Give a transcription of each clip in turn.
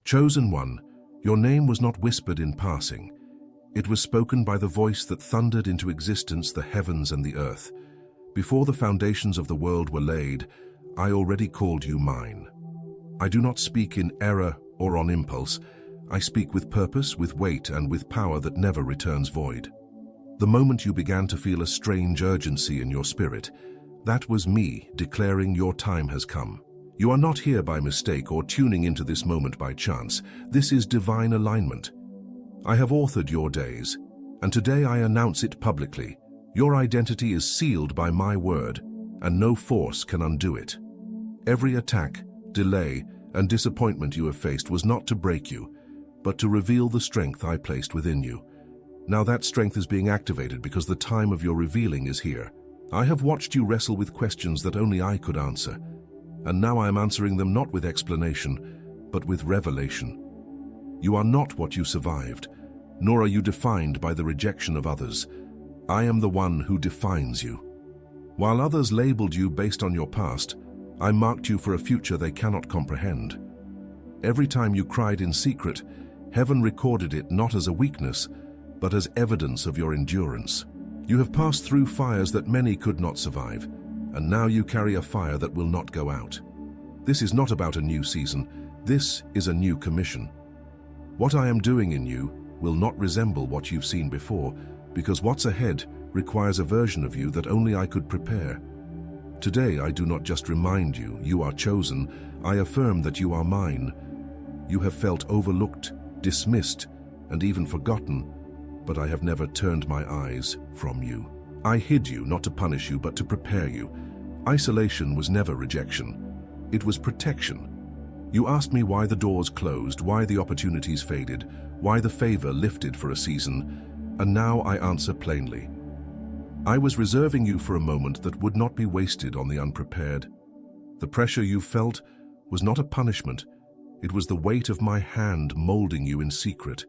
Chosen one, your name was not whispered in passing. It was spoken by the voice that thundered into existence the heavens and the earth. Before the foundations of the world were laid, I already called you mine. I do not speak in error or on impulse. I speak with purpose, with weight, and with power that never returns void. The moment you began to feel a strange urgency in your spirit, that was me declaring your time has come. You are not here by mistake or tuning into this moment by chance. This is divine alignment. I have authored your days, and today I announce it publicly. Your identity is sealed by my word, and no force can undo it. Every attack, delay, and disappointment you have faced was not to break you, but to reveal the strength I placed within you. Now that strength is being activated because the time of your revealing is here. I have watched you wrestle with questions that only I could answer, and now I am answering them not with explanation, but with revelation. You are not what you survived, nor are you defined by the rejection of others. I am the one who defines you. While others labeled you based on your past, I marked you for a future they cannot comprehend. Every time you cried in secret, heaven recorded it not as a weakness, but as evidence of your endurance. You have passed through fires that many could not survive, and now you carry a fire that will not go out. This is not about a new season. This is a new commission. What I am doing in you will not resemble what you've seen before, because what's ahead requires a version of you that only I could prepare. Today I do not just remind you, you are chosen. I affirm that you are mine. You have felt overlooked, dismissed, and even forgotten, but I have never turned my eyes from you. I hid you not to punish you, but to prepare you. Isolation was never rejection. It was protection. You asked me why the doors closed, why the opportunities faded, why the favor lifted for a season, and now I answer plainly. I was reserving you for a moment that would not be wasted on the unprepared. The pressure you felt was not a punishment. It was the weight of my hand molding you in secret.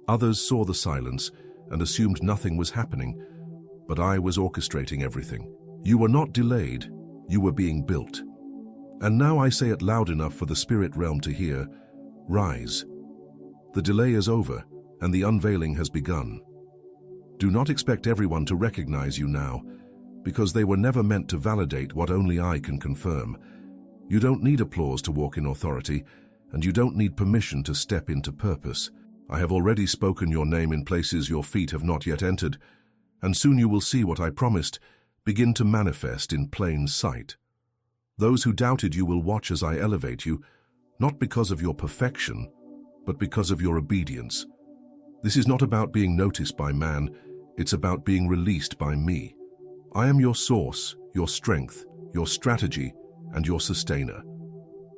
Others saw the silence and assumed nothing was happening, but I was orchestrating everything. You were not delayed, you were being built. And now I say it loud enough for the spirit realm to hear, rise. The delay is over, and the unveiling has begun. Do not expect everyone to recognize you now, because they were never meant to validate what only I can confirm. You don't need applause to walk in authority, and you don't need permission to step into purpose. I have already spoken your name in places your feet have not yet entered, and soon you will see what I promised begin to manifest in plain sight. Those who doubted you will watch as I elevate you, not because of your perfection, but because of your obedience. This is not about being noticed by man, it's about being released by me. I am your source, your strength, your strategy, and your sustainer.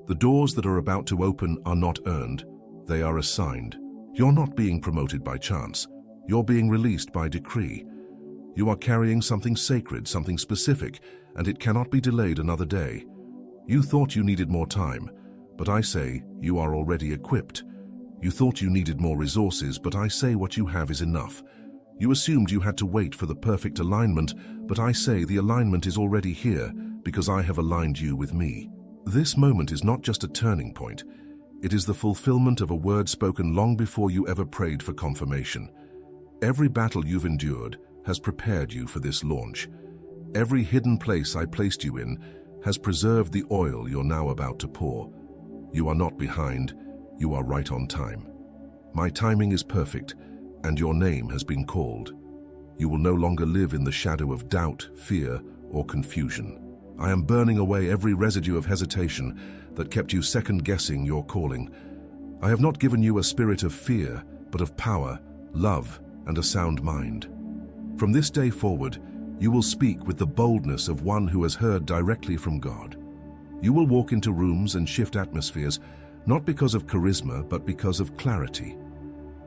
The doors that are about to open are not earned, they are assigned. You're not being promoted by chance, you're being released by decree. You are carrying something sacred, something specific, and it cannot be delayed another day. You thought you needed more time, but I say you are already equipped. You thought you needed more resources, but I say what you have is enough. You assumed you had to wait for the perfect alignment, but I say the alignment is already here because I have aligned you with me. This moment is not just a turning point. It is the fulfillment of a word spoken long before you ever prayed for confirmation. Every battle you've endured has prepared you for this launch. Every hidden place I placed you in has preserved the oil you're now about to pour. You are not behind, you are right on time. My timing is perfect, and your name has been called. You will no longer live in the shadow of doubt, fear, or confusion. I am burning away every residue of hesitation that kept you second-guessing your calling. I have not given you a spirit of fear, but of power, love, and a sound mind. From this day forward, you will speak with the boldness of one who has heard directly from God. You will walk into rooms and shift atmospheres, not because of charisma, but because of clarity.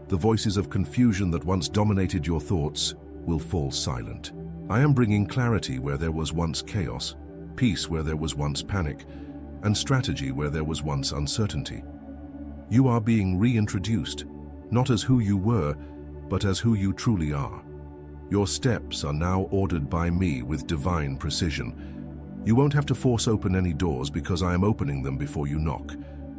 The voices of confusion that once dominated your thoughts will fall silent. I am bringing clarity where there was once chaos, peace where there was once panic, and strategy where there was once uncertainty. You are being reintroduced, not as who you were, but as who you truly are. Your steps are now ordered by me with divine precision. You won't have to force open any doors because I am opening them before you knock.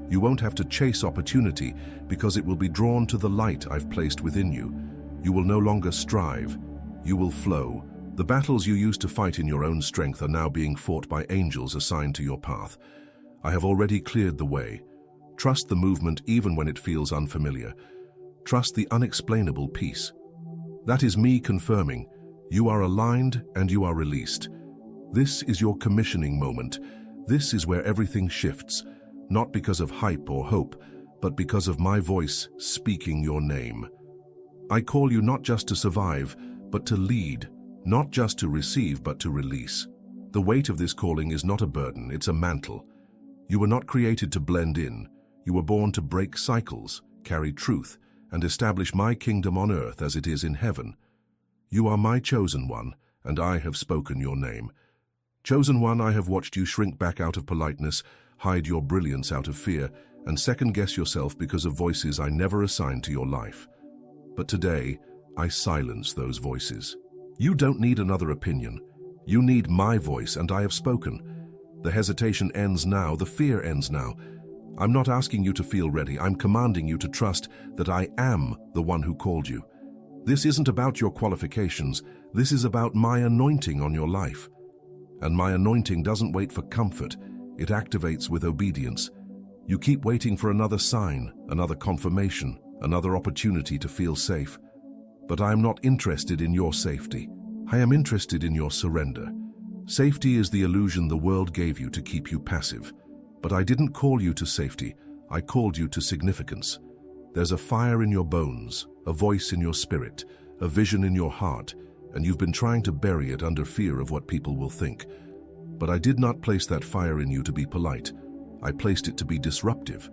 You won't have to chase opportunity because it will be drawn to the light I've placed within you. You will no longer strive. You will flow. The battles you used to fight in your own strength are now being fought by angels assigned to your path. I have already cleared the way. Trust the movement even when it feels unfamiliar. Trust the unexplainable peace. That is me confirming. You are aligned and you are released. This is your commissioning moment. This is where everything shifts, not because of hype or hope, but because of my voice speaking your name. I call you not just to survive, but to lead, not just to receive, but to release. The weight of this calling is not a burden, it's a mantle. You were not created to blend in. You were born to break cycles, carry truth, and establish my kingdom on earth as it is in heaven. You are my chosen one, and I have spoken your name. Chosen one, I have watched you shrink back out of politeness, hide your brilliance out of fear, and second-guess yourself because of voices I never assigned to your life. But today, I silence those voices. You don't need another opinion. You need my voice, and I have spoken. The hesitation ends now, the fear ends now. I'm not asking you to feel ready, I'm commanding you to trust that I am the one who called you. This isn't about your qualifications, this is about my anointing on your life. And my anointing doesn't wait for comfort, it activates with obedience. You keep waiting for another sign, another confirmation, another opportunity to feel safe. But I am not interested in your safety. I am interested in your surrender. Safety is the illusion the world gave you to keep you passive. But I didn't call you to safety, I called you to significance. There's a fire in your bones, a voice in your spirit, a vision in your heart, and you've been trying to bury it under fear of what people will think. But I did not place that fire in you to be polite. I placed it to be disruptive.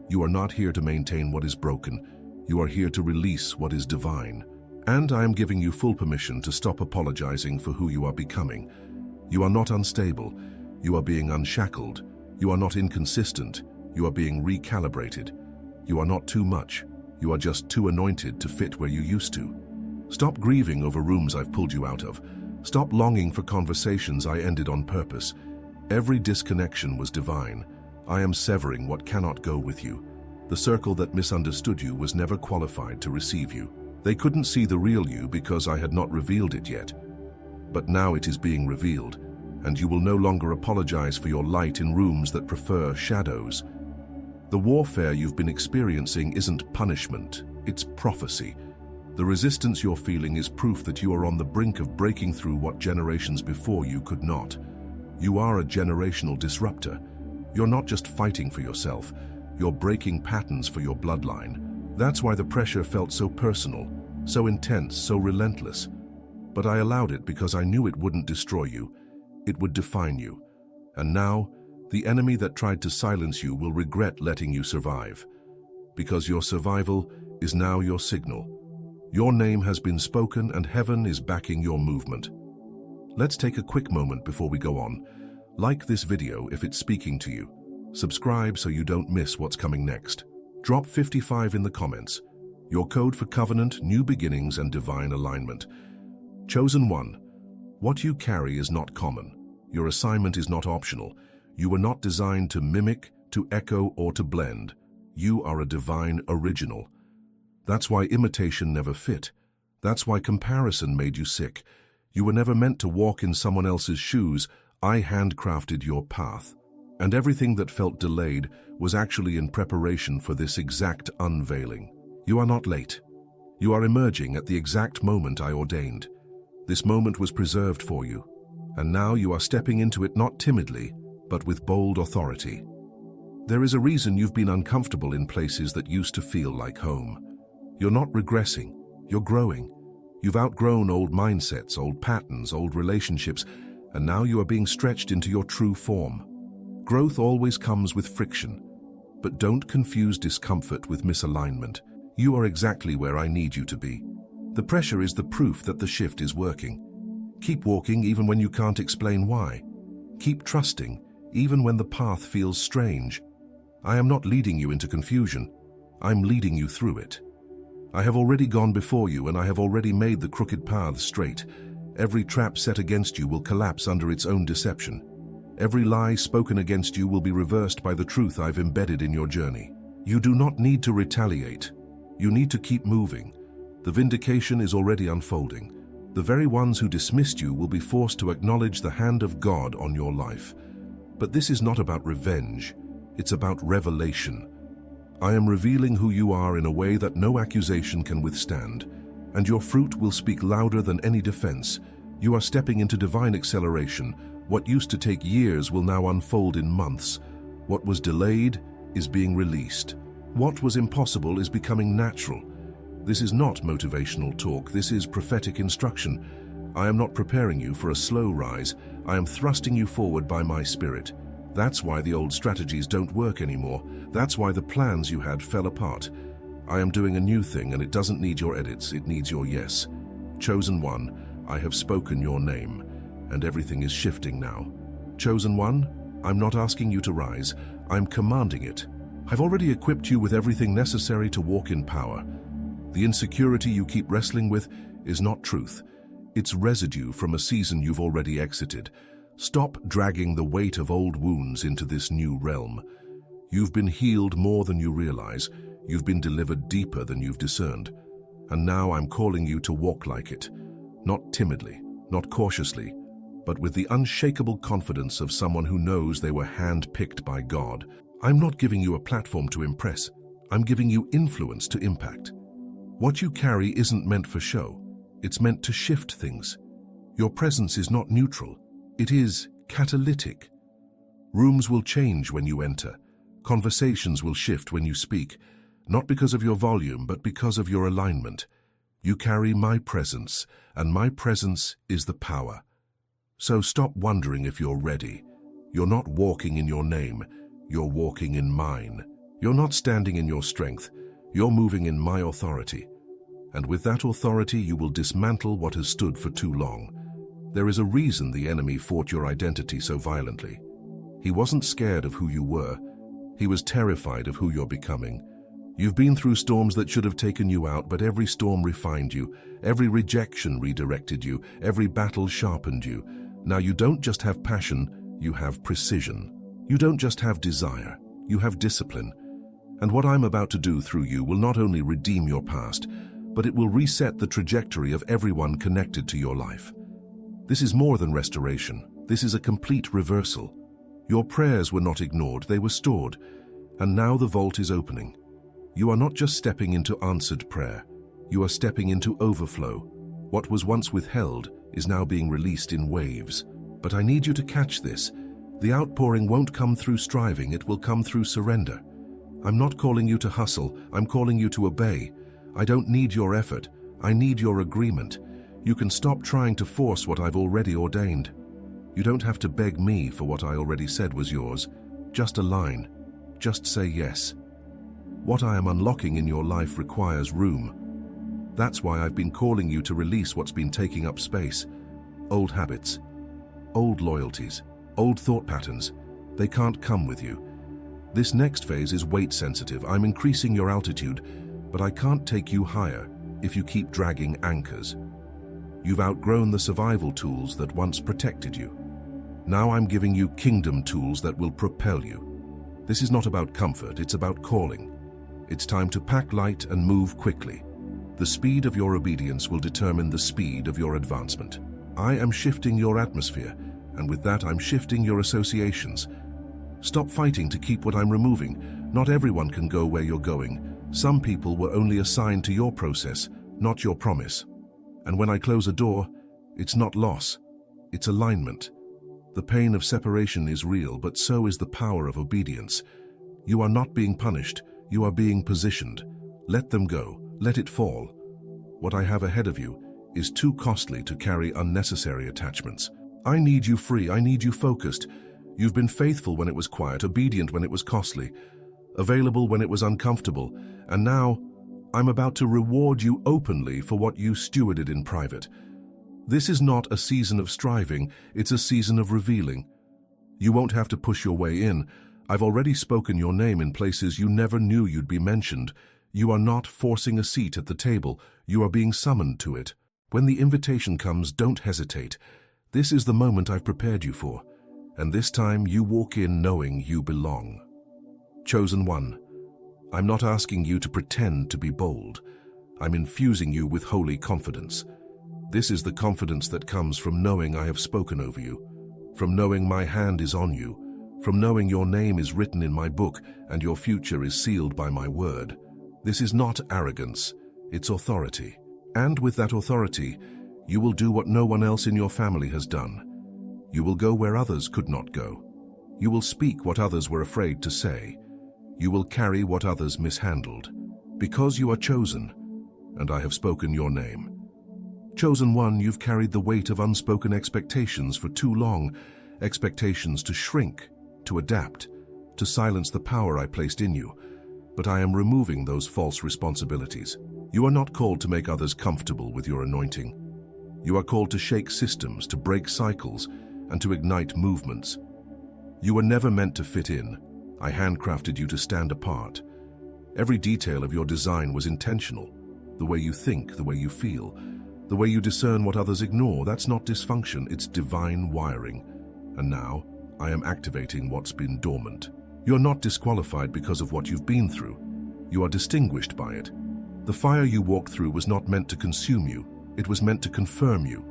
You are not here to maintain what is broken. You are here to release what is divine. And I am giving you full permission to stop apologizing for who you are becoming. You are not unstable. You are being unshackled. You are not inconsistent. You are being recalibrated. You are not too much. You are just too anointed to fit where you used to. Stop grieving over rooms I've pulled you out of. Stop longing for conversations I ended on purpose. Every disconnection was divine. I am severing what cannot go with you. The circle that misunderstood you was never qualified to receive you. They couldn't see the real you because I had not revealed it yet. But now it is being revealed, and you will no longer apologize for your light in rooms that prefer shadows. The warfare you've been experiencing isn't punishment, it's prophecy. The resistance you're feeling is proof that you are on the brink of breaking through what generations before you could not. You are a generational disruptor. You're not just fighting for yourself, you're breaking patterns for your bloodline. That's why the pressure felt so personal, so intense, so relentless. But I allowed it because I knew it wouldn't destroy you. It would define you. And now, the enemy that tried to silence you will regret letting you survive. Because your survival is now your signal. Your name has been spoken and heaven is backing your movement. Let's take a quick moment before we go on. Like this video if it's speaking to you. Subscribe so you don't miss what's coming next. Drop 55 in the comments. Your code for covenant, new beginnings, and divine alignment. Chosen one. What you carry is not common. Your assignment is not optional. You were not designed to mimic, to echo, or to blend. You are a divine original. That's why imitation never fit. That's why comparison made you sick. You were never meant to walk in someone else's shoes. I handcrafted your path. And everything that felt delayed was actually in preparation for this exact unveiling. You are not late. You are emerging at the exact moment I ordained. This moment was preserved for you, and now you are stepping into it not timidly, but with bold authority. There is a reason you've been uncomfortable in places that used to feel like home. You're not regressing, you're growing. You've outgrown old mindsets, old patterns, old relationships, and now you are being stretched into your true form. Growth always comes with friction, but don't confuse discomfort with misalignment. You are exactly where I need you to be. The pressure is the proof that the shift is working. Keep walking even when you can't explain why. Keep trusting even when the path feels strange. I am not leading you into confusion. I'm leading you through it. I have already gone before you, and I have already made the crooked paths straight. Every trap set against you will collapse under its own deception. Every lie spoken against you will be reversed by the truth I've embedded in your journey. You do not need to retaliate. You need to keep moving. The vindication is already unfolding. The very ones who dismissed you will be forced to acknowledge the hand of God on your life. But this is not about revenge. It's about revelation. I am revealing who you are in a way that no accusation can withstand, and your fruit will speak louder than any defense. You are stepping into divine acceleration. What used to take years will now unfold in months. What was delayed is being released. What was impossible is becoming natural. This is not motivational talk, this is prophetic instruction. I am not preparing you for a slow rise, I am thrusting you forward by my spirit. That's why the old strategies don't work anymore. That's why the plans you had fell apart. I am doing a new thing and it doesn't need your edits, it needs your yes. Chosen one, I have spoken your name, and everything is shifting now. Chosen one, I'm not asking you to rise, I'm commanding it. I've already equipped you with everything necessary to walk in power. The insecurity you keep wrestling with is not truth. It's residue from a season you've already exited. Stop dragging the weight of old wounds into this new realm. You've been healed more than you realize. You've been delivered deeper than you've discerned. And now I'm calling you to walk like it. Not timidly, not cautiously, but with the unshakable confidence of someone who knows they were hand-picked by God. I'm not giving you a platform to impress. I'm giving you influence to impact. What you carry isn't meant for show. It's meant to shift things. Your presence is not neutral. It is catalytic. Rooms will change when you enter. Conversations will shift when you speak, not because of your volume, but because of your alignment. You carry my presence, and my presence is the power. So stop wondering if you're ready. You're not walking in your name, you're walking in mine. You're not standing in your strength, you're moving in my authority. And with that authority, you will dismantle what has stood for too long. There is a reason the enemy fought your identity so violently. He wasn't scared of who you were. He was terrified of who you're becoming. You've been through storms that should have taken you out, but every storm refined you. Every rejection redirected you. Every battle sharpened you. Now you don't just have passion, you have precision. You don't just have desire, you have discipline. And what I'm about to do through you will not only redeem your past, but it will reset the trajectory of everyone connected to your life. This is more than restoration. This is a complete reversal. Your prayers were not ignored, they were stored. And now the vault is opening. You are not just stepping into answered prayer. You are stepping into overflow. What was once withheld is now being released in waves. But I need you to catch this. The outpouring won't come through striving, it will come through surrender. I'm not calling you to hustle, I'm calling you to obey. I don't need your effort, I need your agreement. You can stop trying to force what I've already ordained. You don't have to beg me for what I already said was yours. Just align. Just say yes. What I am unlocking in your life requires room. That's why I've been calling you to release what's been taking up space. Old habits, old loyalties, old thought patterns. They can't come with you. This next phase is weight sensitive. I'm increasing your altitude, but I can't take you higher if you keep dragging anchors. You've outgrown the survival tools that once protected you. Now I'm giving you kingdom tools that will propel you. This is not about comfort, it's about calling. It's time to pack light and move quickly. The speed of your obedience will determine the speed of your advancement. I am shifting your atmosphere, and with that I'm shifting your associations. Stop fighting to keep what I'm removing. Not everyone can go where you're going. Some people were only assigned to your process, not your promise. And when I close a door, it's not loss, it's alignment. The pain of separation is real, but so is the power of obedience. You are not being punished, you are being positioned. Let them go, let it fall. What I have ahead of you is too costly to carry unnecessary attachments. I need you free, I need you focused. You've been faithful when it was quiet, obedient when it was costly, available when it was uncomfortable, and now I'm about to reward you openly for what you stewarded in private. This is not a season of striving, it's a season of revealing. You won't have to push your way in. I've already spoken your name in places you never knew you'd be mentioned. You are not forcing a seat at the table, you are being summoned to it. When the invitation comes, don't hesitate. This is the moment I've prepared you for. and this time you walk in knowing you belong. Chosen one, I'm not asking you to pretend to be bold. I'm infusing you with holy confidence. This is the confidence that comes from knowing I have spoken over you, from knowing my hand is on you, from knowing your name is written in my book and your future is sealed by my word. This is not arrogance, it's authority. And with that authority, you will do what no one else in your family has done. You will go where others could not go. You will speak what others were afraid to say. You will carry what others mishandled. Because you are chosen, and I have spoken your name. Chosen one, you've carried the weight of unspoken expectations for too long, expectations to shrink, to adapt, to silence the power I placed in you. But I am removing those false responsibilities. You are not called to make others comfortable with your anointing. You are called to shake systems, to break cycles, and to ignite movements. You were never meant to fit in. I handcrafted you to stand apart. Every detail of your design was intentional. The way you think, the way you feel, the way you discern what others ignore, that's not dysfunction, it's divine wiring. And now, I am activating what's been dormant. You're not disqualified because of what you've been through. You are distinguished by it. The fire you walked through was not meant to consume you, it was meant to confirm you.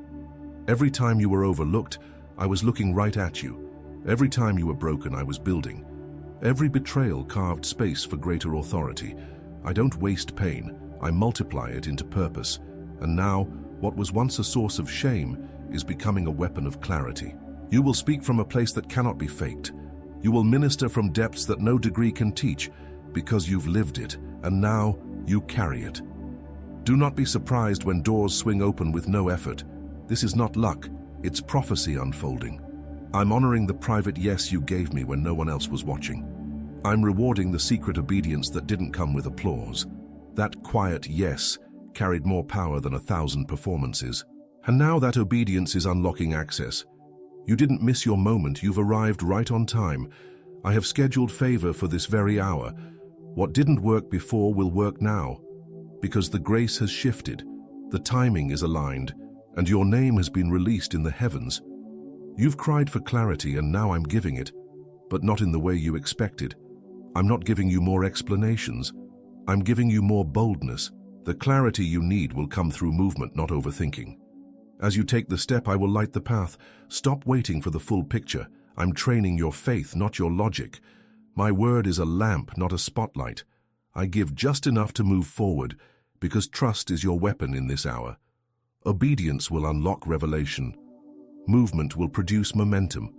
Every time you were overlooked, I was looking right at you. Every time you were broken, I was building. Every betrayal carved space for greater authority. I don't waste pain, I multiply it into purpose. And now, what was once a source of shame is becoming a weapon of clarity. You will speak from a place that cannot be faked. You will minister from depths that no degree can teach, because you've lived it, and now you carry it. Do not be surprised when doors swing open with no effort. This is not luck, it's prophecy unfolding. I'm honoring the private yes you gave me when no one else was watching. I'm rewarding the secret obedience that didn't come with applause. That quiet yes carried more power than 1,000 performances. And now that obedience is unlocking access. You didn't miss your moment, you've arrived right on time. I have scheduled favor for this very hour. What didn't work before will work now. Because the grace has shifted, the timing is aligned, and your name has been released in the heavens. You've cried for clarity and now I'm giving it, but not in the way you expected. I'm not giving you more explanations. I'm giving you more boldness. The clarity you need will come through movement, not overthinking. As you take the step, I will light the path. Stop waiting for the full picture. I'm training your faith, not your logic. My word is a lamp, not a spotlight. I give just enough to move forward, because trust is your weapon in this hour. Obedience will unlock revelation. Movement will produce momentum,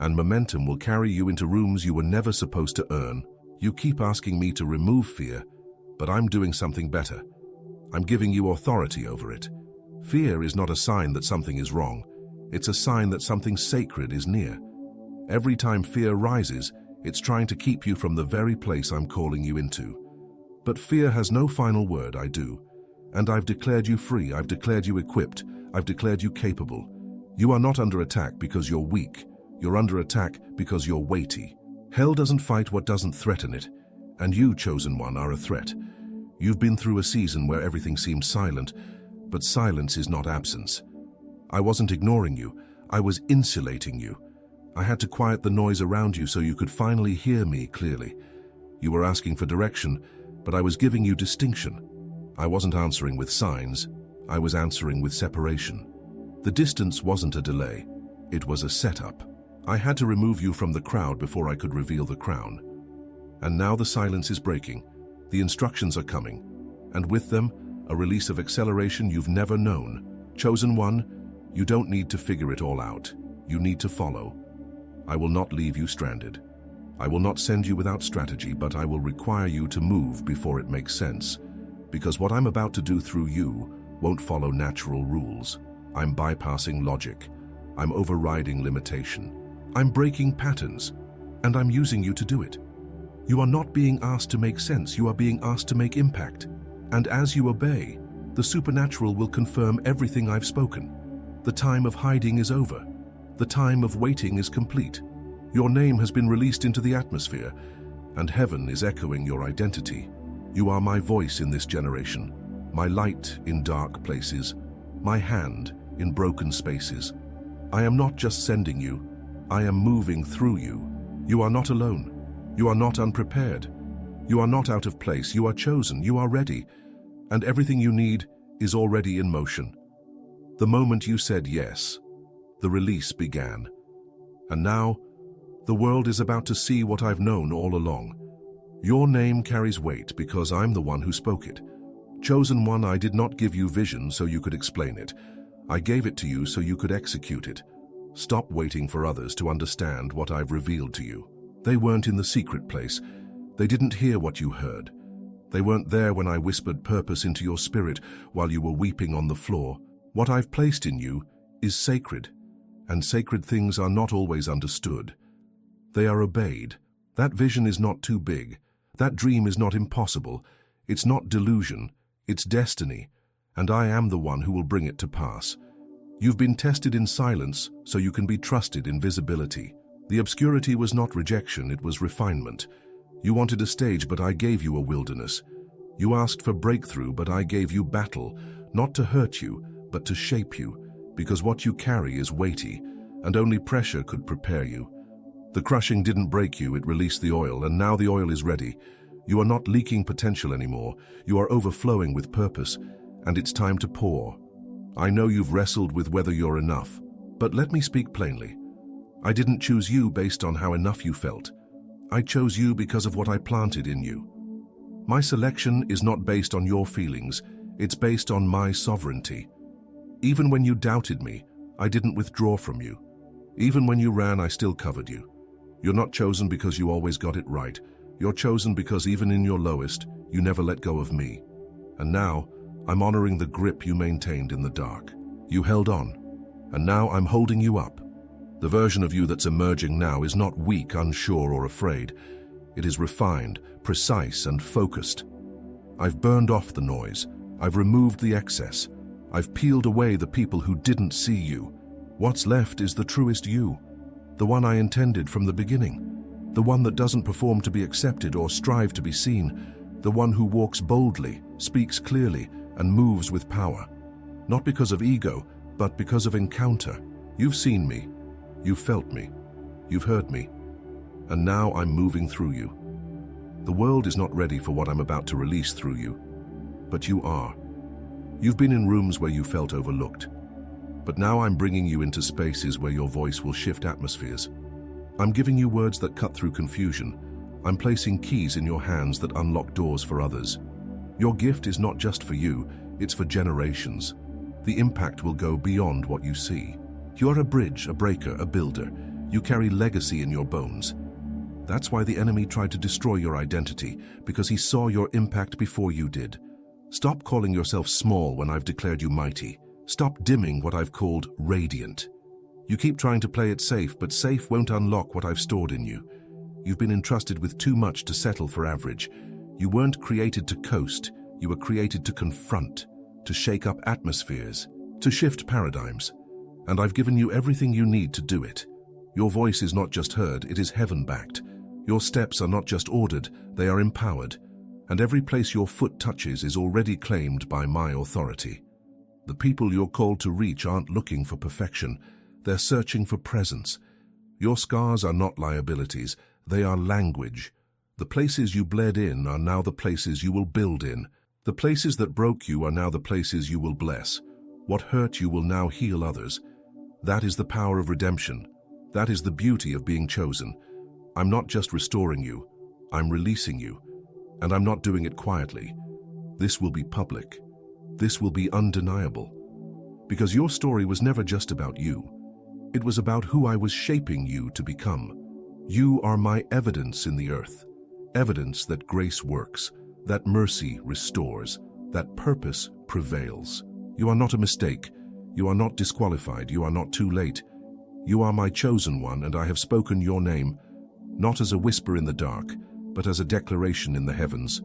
and momentum will carry you into rooms you were never supposed to earn. You keep asking me to remove fear, but I'm doing something better. I'm giving you authority over it. Fear is not a sign that something is wrong. It's a sign that something sacred is near. Every time fear rises, it's trying to keep you from the very place I'm calling you into. But fear has no final word, I do. And I've declared you free, I've declared you equipped, I've declared you capable. You are not under attack because you're weak. You're under attack because you're weighty. Hell doesn't fight what doesn't threaten it. And you, chosen one, are a threat. You've been through a season where everything seemed silent, but silence is not absence. I wasn't ignoring you, I was insulating you. I had to quiet the noise around you so you could finally hear me clearly. You were asking for direction, but I was giving you distinction. I wasn't answering with signs, I was answering with separation. The distance wasn't a delay, it was a setup. I had to remove you from the crowd before I could reveal the crown. And now the silence is breaking, the instructions are coming, and with them, a release of acceleration you've never known. Chosen one, you don't need to figure it all out. You need to follow. I will not leave you stranded. I will not send you without strategy, but I will require you to move before it makes sense. Because what I'm about to do through you won't follow natural rules. I'm bypassing logic. I'm overriding limitation. I'm breaking patterns, and I'm using you to do it. You are not being asked to make sense, you are being asked to make impact. And as you obey, the supernatural will confirm everything I've spoken. The time of hiding is over. The time of waiting is complete. Your name has been released into the atmosphere, and heaven is echoing your identity. You are my voice in this generation, my light in dark places, my hand in broken spaces. I am not just sending you, I am moving through you. You are not alone. You are not unprepared. You are not out of place. You are chosen. You are ready. And everything you need is already in motion. The moment you said yes, the release began. And now, the world is about to see what I've known all along. Your name carries weight because I'm the one who spoke it. Chosen one, I did not give you vision so you could explain it. I gave it to you so you could execute it. Stop waiting for others to understand what I've revealed to you. They weren't in the secret place. They didn't hear what you heard. They weren't there when I whispered purpose into your spirit while you were weeping on the floor. What I've placed in you is sacred, and sacred things are not always understood. They are obeyed. That vision is not too big. That dream is not impossible. It's not delusion. It's destiny, and I am the one who will bring it to pass. You've been tested in silence, so you can be trusted in visibility. The obscurity was not rejection, it was refinement. You wanted a stage, but I gave you a wilderness. You asked for breakthrough, but I gave you battle, not to hurt you, but to shape you, because what you carry is weighty, and only pressure could prepare you. The crushing didn't break you, it released the oil, and now the oil is ready. You are not leaking potential anymore. You are overflowing with purpose, and it's time to pour. I know you've wrestled with whether you're enough, but let me speak plainly. I didn't choose you based on how enough you felt. I chose you because of what I planted in you. My selection is not based on your feelings, it's based on my sovereignty. Even when you doubted me, I didn't withdraw from you. Even when you ran, I still covered you. You're not chosen because you always got it right. You're chosen because even in your lowest, you never let go of me. And now, I'm honoring the grip you maintained in the dark. You held on, and now I'm holding you up. The version of you that's emerging now is not weak, unsure, or afraid. It is refined, precise, and focused. I've burned off the noise. I've removed the excess. I've peeled away the people who didn't see you. What's left is the truest you, the one I intended from the beginning, the one that doesn't perform to be accepted or strive to be seen, the one who walks boldly, speaks clearly, and moves with power. Not because of ego, but because of encounter. You've seen me. You've felt me. You've heard me. And now I'm moving through you. The world is not ready for what I'm about to release through you, but you are. You've been in rooms where you felt overlooked, but now I'm bringing you into spaces where your voice will shift atmospheres. I'm giving you words that cut through confusion. I'm placing keys in your hands that unlock doors for others. Your gift is not just for you, it's for generations. The impact will go beyond what you see. You're a bridge, a breaker, a builder. You carry legacy in your bones. That's why the enemy tried to destroy your identity, because he saw your impact before you did. Stop calling yourself small when I've declared you mighty. Stop dimming what I've called radiant. You keep trying to play it safe, but safe won't unlock what I've stored in you. You've been entrusted with too much to settle for average. You weren't created to coast. You were created to confront, to shake up atmospheres, to shift paradigms. And I've given you everything you need to do it. Your voice is not just heard, it is heaven-backed. Your steps are not just ordered, they are empowered. And every place your foot touches is already claimed by my authority. The people you're called to reach aren't looking for perfection. They're searching for presence. Your scars are not liabilities, they are language. The places you bled in are now the places you will build in. The places that broke you are now the places you will bless. What hurt you will now heal others. That is the power of redemption. That is the beauty of being chosen. I'm not just restoring you, I'm releasing you. And I'm not doing it quietly. This will be public. This will be undeniable. Because your story was never just about you. It was about who I was shaping you to become. You are my evidence in the earth. Evidence that grace works, that mercy restores, that purpose prevails. You are not a mistake. You are not disqualified. You are not too late. You are my chosen one, and I have spoken your name, not as a whisper in the dark, but as a declaration in the heavens.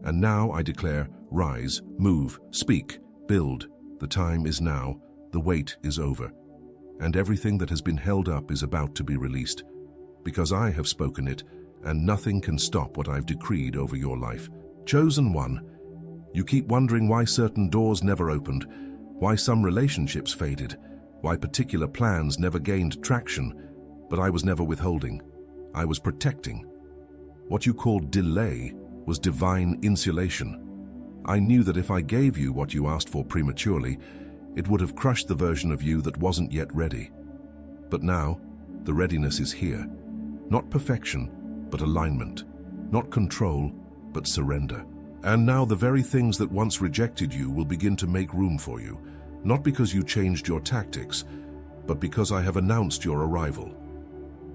And now I declare, rise, move, speak, build. The time is now. The wait is over. And everything that has been held up is about to be released. Because I have spoken it, and nothing can stop what I've decreed over your life. Chosen one, you keep wondering why certain doors never opened, why some relationships faded, why particular plans never gained traction. But I was never withholding. I was protecting. What you called delay was divine insulation. I knew that if I gave you what you asked for prematurely, it would have crushed the version of you that wasn't yet ready. But now, the readiness is here. Not perfection, but alignment. Not control, but surrender. And now the very things that once rejected you will begin to make room for you, not because you changed your tactics, but because I have announced your arrival.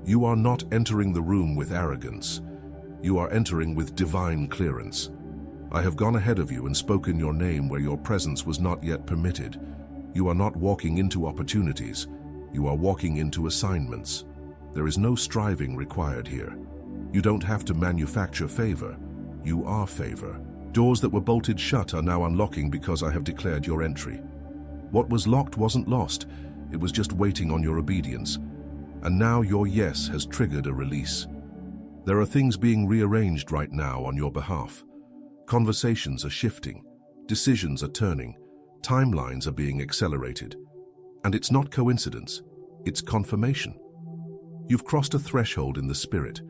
You are not entering the room with arrogance. You are entering with divine clearance. I have gone ahead of you and spoken your name where your presence was not yet permitted. You are not walking into opportunities. You are walking into assignments. There is no striving required here. You don't have to manufacture favor. You are favor. Doors that were bolted shut are now unlocking because I have declared your entry. What was locked wasn't lost. It was just waiting on your obedience. And now your yes has triggered a release. There are things being rearranged right now on your behalf. Conversations are shifting. Decisions are turning. Timelines are being accelerated. And it's not coincidence. It's confirmation. You've crossed a threshold in the spirit,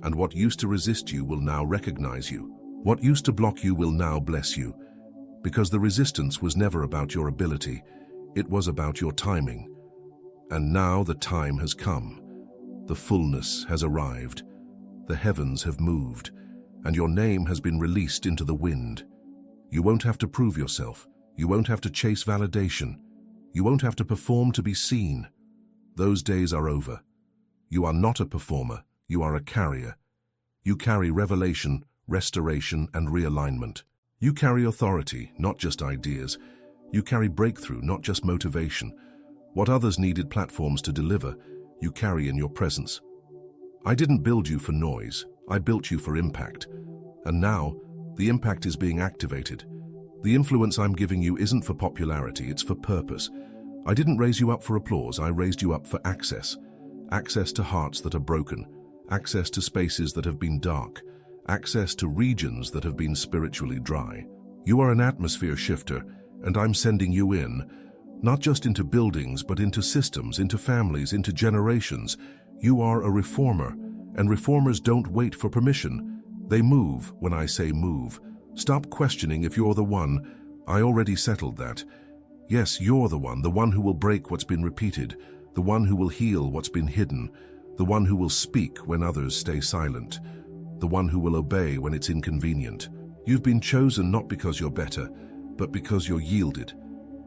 and what used to resist you will now recognize you. What used to block you will now bless you, because the resistance was never about your ability, it was about your timing. And now the time has come. The fullness has arrived. The heavens have moved, and your name has been released into the wind. You won't have to prove yourself. You won't have to chase validation. You won't have to perform to be seen. Those days are over. You are not a performer. You are a carrier. You carry revelation, restoration, and realignment. You carry authority, not just ideas. You carry breakthrough, not just motivation. What others needed platforms to deliver, you carry in your presence. I didn't build you for noise. I built you for impact. And now, the impact is being activated. The influence I'm giving you isn't for popularity, it's for purpose. I didn't raise you up for applause, I raised you up for access. Access to hearts that are broken. Access to spaces that have been dark. Access to regions that have been spiritually dry. You are an atmosphere shifter, and I'm sending you in, not just into buildings, but into systems, into families, into generations. You are a reformer, and reformers don't wait for permission. They move when I say move. Stop questioning if you're the one. I already settled that. Yes, you're the one who will break what's been repeated, the one who will heal what's been hidden, the one who will speak when others stay silent, the one who will obey when it's inconvenient. You've been chosen not because you're better, but because you're yielded.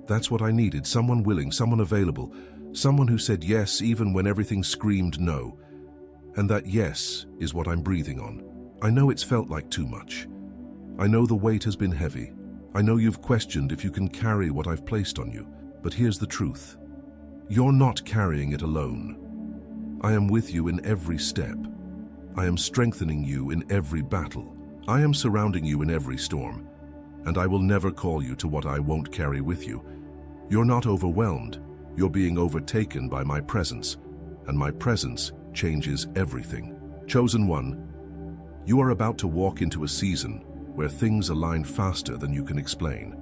That's what I needed, someone willing, someone available, someone who said yes even when everything screamed no. And that yes is what I'm breathing on. I know it's felt like too much. I know the weight has been heavy. I know you've questioned if you can carry what I've placed on you. But here's the truth. You're not carrying it alone. I am with you in every step. I am strengthening you in every battle. I am surrounding you in every storm. And I will never call you to what I won't carry with you. You're not overwhelmed. You're being overtaken by my presence. And my presence changes everything. Chosen one, you are about to walk into a season where things align faster than you can explain.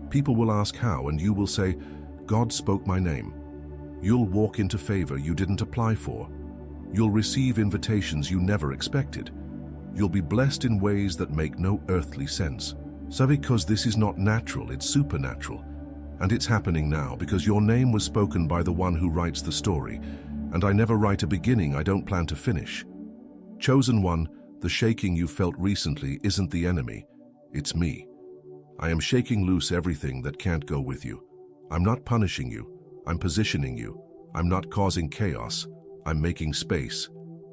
People will ask how, and you will say, God spoke my name. You'll walk into favor you didn't apply for. You'll receive invitations you never expected. You'll be blessed in ways that make no earthly sense. So because this is not natural, it's supernatural. And it's happening now because your name was spoken by the one who writes the story. And I never write a beginning I don't plan to finish. Chosen one, the shaking you felt recently isn't the enemy, it's me. I am shaking loose everything that can't go with you. I'm not punishing you, I'm positioning you. I'm not causing chaos, I'm making space.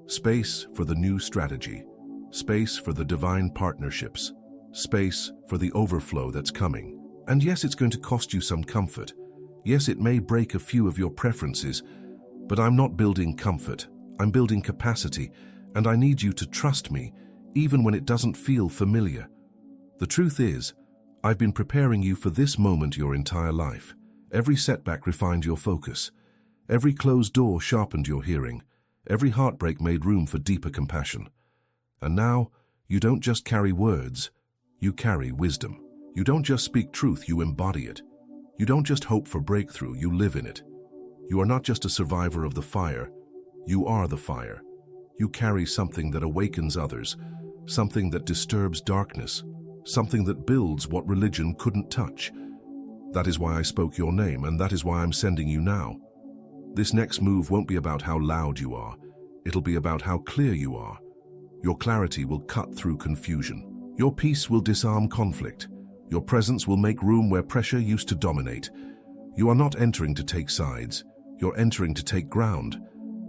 Space for the new strategy. Space for the divine partnerships. Space for the overflow that's coming. And yes, it's going to cost you some comfort. Yes, it may break a few of your preferences, but I'm not building comfort. I'm building capacity. And I need you to trust me, even when it doesn't feel familiar. The truth is, I've been preparing you for this moment your entire life. Every setback refined your focus. Every closed door sharpened your hearing. Every heartbreak made room for deeper compassion. And now, you don't just carry words, you carry wisdom. You don't just speak truth, you embody it. You don't just hope for breakthrough, you live in it. You are not just a survivor of the fire, You are the fire. You carry something that awakens others, something that disturbs darkness, something that builds what religion couldn't touch. That is why I spoke your name, and that is why I'm sending you now. This next move won't be about how loud you are. It'll be about how clear you are. Your clarity will cut through confusion. Your peace will disarm conflict. Your presence will make room where pressure used to dominate. You are not entering to take sides. You're entering to take ground.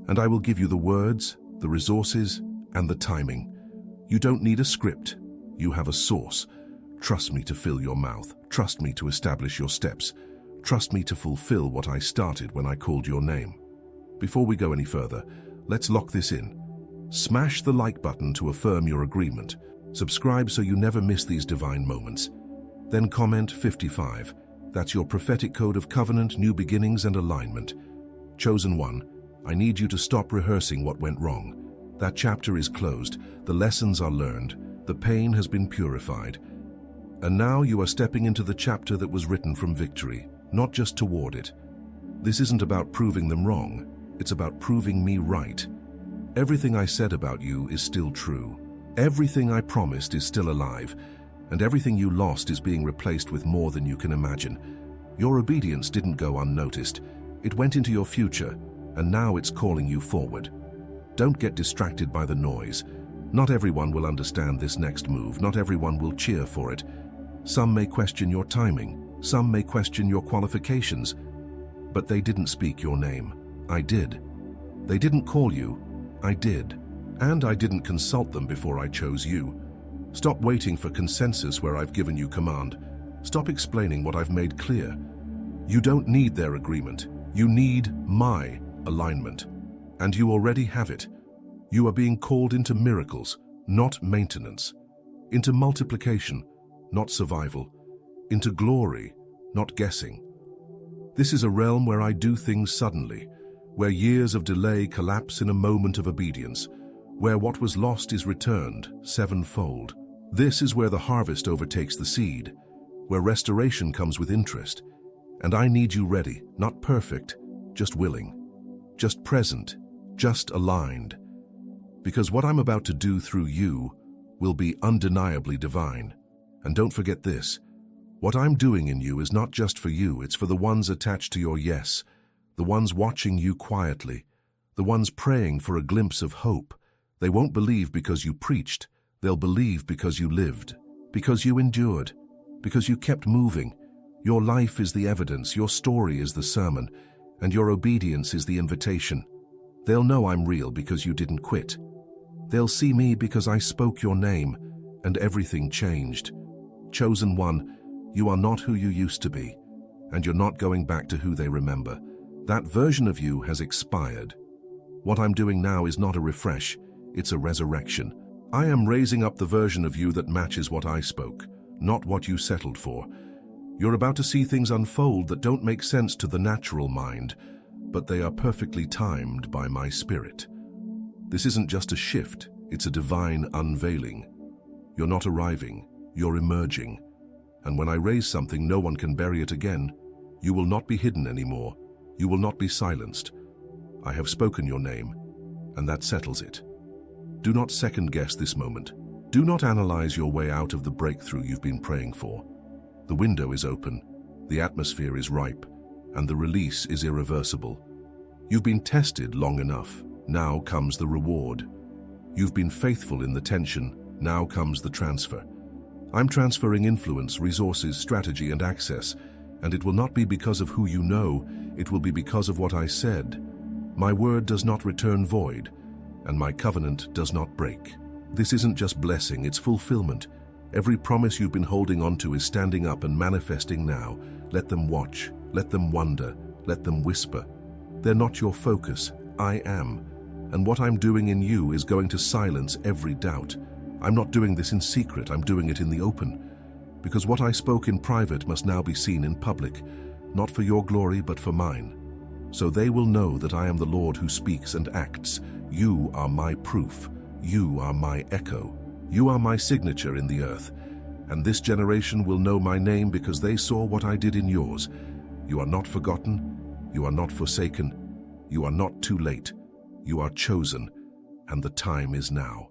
And I will give you the words, the resources, and the timing. You don't need a script. You have a source. Trust me to fill your mouth. Trust me to establish your steps. Trust me to fulfill what I started when I called your name. Before we go any further, let's lock this in. Smash the like button to affirm your agreement. Subscribe so you never miss these divine moments. Then comment 55. That's your prophetic code of covenant, new beginnings, and alignment. Chosen one, I need you to stop rehearsing what went wrong. That chapter is closed. The lessons are learned. The pain has been purified. And now you are stepping into the chapter that was written from victory, not just toward it. This isn't about proving them wrong. It's about proving me right. Everything I said about you is still true. Everything I promised is still alive. And everything you lost is being replaced with more than you can imagine. Your obedience didn't go unnoticed. It went into your future, and now it's calling you forward. Don't get distracted by the noise. Not everyone will understand this next move. Not everyone will cheer for it. Some may question your timing. Some may question your qualifications. But they didn't speak your name. I did. They didn't call you. I did. And I didn't consult them before I chose you. Stop waiting for consensus where I've given you command. Stop explaining what I've made clear. You don't need their agreement. You need my alignment. And you already have it. You are being called into miracles, not maintenance. Into multiplication, not survival. Into glory, not guessing. This is a realm where I do things suddenly, where years of delay collapse in a moment of obedience, where what was lost is returned sevenfold. This is where the harvest overtakes the seed, where restoration comes with interest. And I need you ready, not perfect, just willing, just present, just aligned. Because what I'm about to do through you will be undeniably divine. And don't forget this, what I'm doing in you is not just for you, it's for the ones attached to your yes, the ones watching you quietly, the ones praying for a glimpse of hope. They won't believe because you preached, they'll believe because you lived, because you endured, because you kept moving. Your life is the evidence, your story is the sermon, and your obedience is the invitation. They'll know I'm real because you didn't quit. They'll see me because I spoke your name, and everything changed. Chosen one, you are not who you used to be, and you're not going back to who they remember. That version of you has expired. What I'm doing now is not a refresh, it's a resurrection. I am raising up the version of you that matches what I spoke, not what you settled for. You're about to see things unfold that don't make sense to the natural mind, but they are perfectly timed by my spirit. This isn't just a shift, it's a divine unveiling. You're not arriving, you're emerging. And when I raise something, no one can bury it again. You will not be hidden anymore. You will not be silenced. I have spoken your name, and that settles it. Do not second-guess this moment. Do not analyze your way out of the breakthrough you've been praying for. The window is open, the atmosphere is ripe, and the release is irreversible. You've been tested long enough. Now comes the reward. You've been faithful in the tension. Now comes the transfer. I'm transferring influence, resources, strategy, and access, and it will not be because of who you know, it will be because of what I said. My word does not return void, and my covenant does not break. This isn't just blessing, it's fulfillment. Every promise you've been holding on to is standing up and manifesting now. Let them watch, let them wonder, let them whisper. They're not your focus, I am. And what I'm doing in you is going to silence every doubt. I'm not doing this in secret, I'm doing it in the open. Because what I spoke in private must now be seen in public, not for your glory but for mine. So they will know that I am the Lord who speaks and acts. You are my proof. You are my echo. You are my signature in the earth. And this generation will know my name because they saw what I did in yours. You are not forgotten. You are not forsaken. You are not too late. You are chosen, and the time is now.